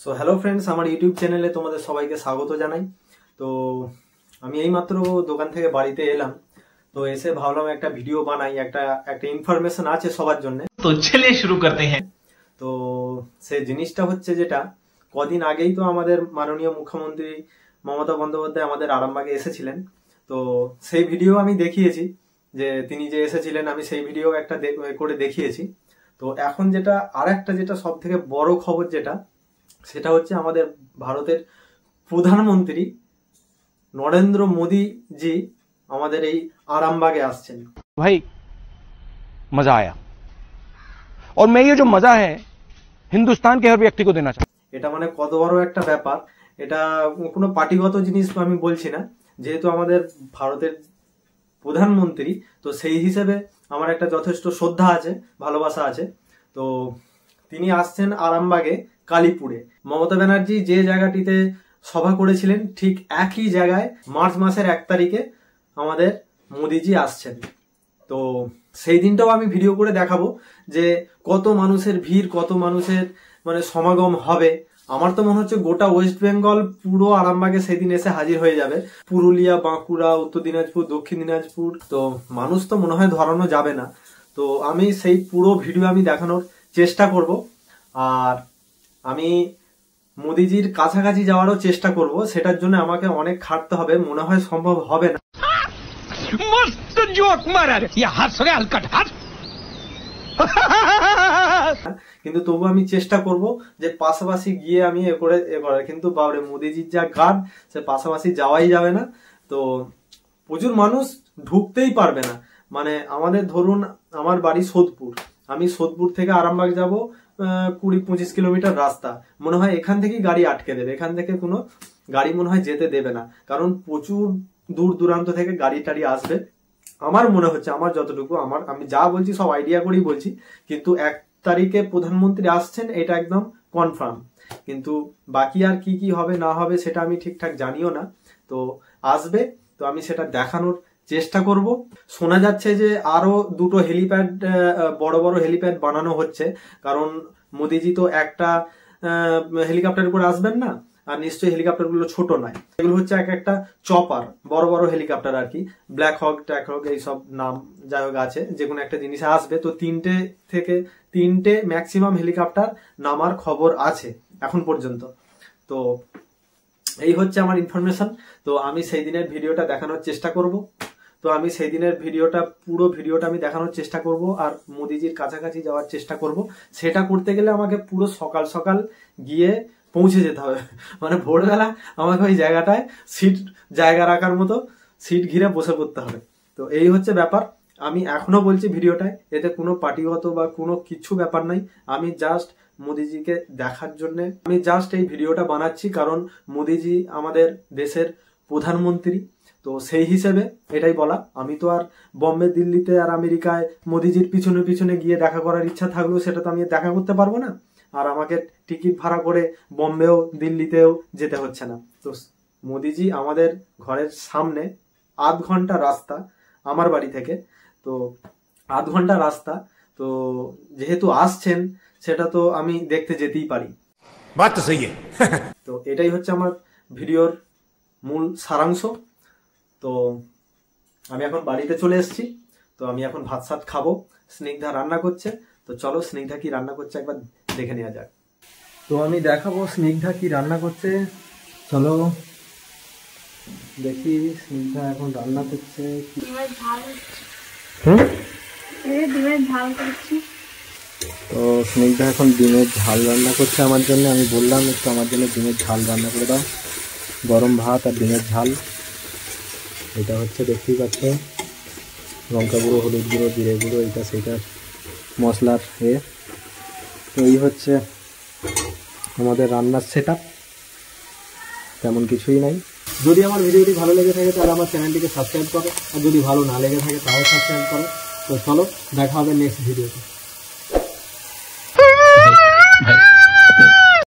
So hello friends, আমার YouTube চ্যানেলে তোমাদের সবাইকে স্বাগত জানাই। তো আমি এইমাত্র দোকান থেকে বাড়িতে এলাম, তো এসে ভাবলাম একটা ভিডিও বানাই, একটা ইনফরমেশন আছে সবার জন্য। তো চলে শুরু করতে হ্যাঁ। তো সেই জিনিসটা হচ্ছে যেটা কদিন আগেই তো আমাদের মাননীয় মুখ্যমন্ত্রী মমতা বন্দ্যোপাধ্যায় আমাদের আরামবাগে এসেছিলেন। তো সেই ভিডিও আমি দেখিয়েছি, যে তিনি যে এসেছিলেন আমি সেই ভিডিও একটা করে দেখিয়েছি। তো এখন যেটা আরেকটা যেটা সব থেকে বড় খবর যেটা, সেটা হচ্ছে আমাদের ভারতের প্রধানমন্ত্রী নরেন্দ্র মোদী জি আমাদের এই আরামবাগে আসছেন। भाई मजा आया और मैं ये जो मजा है हिंदुस्तान के हर व्यक्ति को देना चाहता हूं। এটা মানে কত বড় একটা ব্যাপার, এটা কোনো পার্টিগত জিনিস আমি বলছি না, যেহেতু আমাদের ভারতের প্রধানমন্ত্রী, তো সেই হিসেবে আমার একটা যথেষ্ট শ্রদ্ধা আছে, ভালোবাসা আছে। তো তিনি আসছেন আরামবাগে কালীপুরে। মমতা ব্যানার্জি যে জায়গাটিতে সভা করেছিলেন ঠিক একই জায়গায় মার্চ মাসের 1 তারিখে আমাদের মোদিজি আসছেন। তো সেই দিনটাও আমি ভিডিও করে দেখাবো যে কত মানুষের ভিড়, কত মানুষের মানে সমাগম হবে। আমার তো মনে হচ্ছে গোটা ওয়েস্ট বেঙ্গল পুরো আরামবাগে সেদিন এসে হাজির হয়ে যাবে। পুরুলিয়া, বাঁকুড়া, উত্তর দিনাজপুর, দক্ষিণ দিনাজপুর, তো মানুষ তো মনে হয় ধরানো যাবে না। তো আমি সেই পুরো ভিডিও আমি দেখানোর চেষ্টা করব, আর আমি মোদিজির কাছাকাছি যাওয়ারও চেষ্টা করব। সেটার জন্য আমাকে অনেক খাটতে হবে, মনে হয় সম্ভব হবে না। मस्त जोक मारा रे ये हंस रे हलकट हंस কিন্তু তবু আমি চেষ্টা করব যে পাশাপাশি গিয়ে আমি এ করে কিন্তু বাবরে মোদিজির যা গার্ড, সে পাশাপাশি যাওয়াই যাবে না। তো প্রচুর মানুষ ঢুকতেই পারবে না। মানে আমাদের ধরুন আমার বাড়ি সোদপুর, আমি সোদপুর থেকে আরামবাগ যাব 20-25 কিলোমিটার রাস্তা। মনে হয় এখান থেকেই গাড়ি আটকে দেবে, এখান থেকে কোনো গাড়ি মনে হয় যেতে দেবে না, কারণ প্রচুর দূর দূরান্ত থেকে গাড়ি টাড়ি আসবে। আমার মনে হচ্ছে, আমার যতটুকু আমি যা বলছি সব আইডিয়া করেই বলছি, কিন্তু 1 তারিখে প্রধানমন্ত্রী আসছেন এটা একদম কনফার্ম। কিন্তু বাকি আর কি কি হবে না হবে সেটা আমি ঠিকঠাক জানিও না। তো আসবে, তো আমি সেটা দেখানোর চেষ্টা করব। শোনা যাচ্ছে যে আরো 2টো হেলিপ্যাড, বড় বড় হেলিপ্যাড বানানো হচ্ছে, কারণ মোদিজি তো একটা হেলিকপ্টার করে আসবেন না, আর নিশ্চয়ই হেলিকপ্টার গুলো ছোট নয়, এগুলো হচ্ছে একটা চপার, বড় বড় হেলিকপ্টার আর কি। ব্ল্যাক হক, ট্র্যাক হক, এইসব নাম যাই হোক আছে, যে কোনো একটা জিনিস আসবে। তো 3টে ম্যাক্সিমাম হেলিকপ্টার নামার খবর আছে এখন পর্যন্ত। তো এই হচ্ছে আমার ইনফরমেশন। তো আমি সেই দিনের ভিডিওটা দেখানোর চেষ্টা করব। তো আমি সেই দিনের পুরো ভিডিওটা আমি দেখানোর চেষ্টা করব, আর মোদিজির কাছাকাছি যাওয়ার চেষ্টা করব। সেটা করতে গেলে আমাকে পুরো সকাল সকাল গিয়ে পৌঁছে যেতে হবে, মানে ভোরবেলা আমাকে ওই জায়গাটায় জায়গা রাখার মতো সিট ঘিরে বসে পড়তে হবে। তো এই হচ্ছে ব্যাপার। আমি এখনো বলছি ভিডিওটায়, এতে কোনো পার্টিগত বা কোনো কিছু ব্যাপার নাই। আমি জাস্ট মোদিজিকে দেখার জন্য আমি জাস্ট এই ভিডিওটা বানাচ্ছি, কারণ মোদিজি আমাদের দেশের প্রধানমন্ত্রী। তো সেই হিসেবে এটাই বলা। আমি তো আর বম্বে, দিল্লিতে আর আমেরিকায় মোদিজির পিছনে পিছনে গিয়ে দেখা করার ইচ্ছা থাকলেও সেটা তো আমি দেখা করতে পারবো না, আর আমাকে টিকিট ভাড়া করে বম্বেও দিল্লিতেও যেতে হচ্ছে না। তো মোদিজি আমাদের ঘরের সামনে, আধ ঘন্টা রাস্তা আমার বাড়ি থেকে, তো আধ ঘন্টা রাস্তা। তো যেহেতু আসছেন, সেটা তো আমি দেখতে যেতেই পারি। বাত তো সহি তো এটাই হচ্ছে আমার ভিডিওর মূল সারাংশ। তো আমি এখন বাড়িতে চলে এসেছি, তো আমি এখন ভাত সাত খাবো। স্নিগ্ধা রান্না করছে, তো চলো স্নিগ্ধা কি রান্না করছে একবার দেখে নেওয়া যাক। তো আমি দেখাবো স্নিগ্ধা কি রান্না করছে, চলো দেখি। স্নিগ্ধা এখন রান্না করছে তো স্নিগ্ধা এখন ডিমের ঝাল রান্না করছে আমার জন্য। আমি বললাম একটু আমার জন্য ডিমের ঝাল রান্না করে দাও, গরম ভাত আর ডিমের ঝাল। এটা হচ্ছে দেখতেই পাচ্ছ, লঙ্কা গুঁড়ো, হলুদ গুঁড়ো, জিরে গুঁড়ো, এটা সেটা মশলার তো এই হচ্ছে আমাদের রান্নার সেটআপ, তেমন কিছুই নাই। যদি আমার ভিডিওটি ভালো লেগে থাকে তাহলে আমার চ্যানেলটিকে সাবস্ক্রাইব করো, আর যদি ভালো না লেগে থাকে তাহলে সাবস্ক্রাইব করো। তো চলো দেখা হবে নেক্সট ভিডিওতে।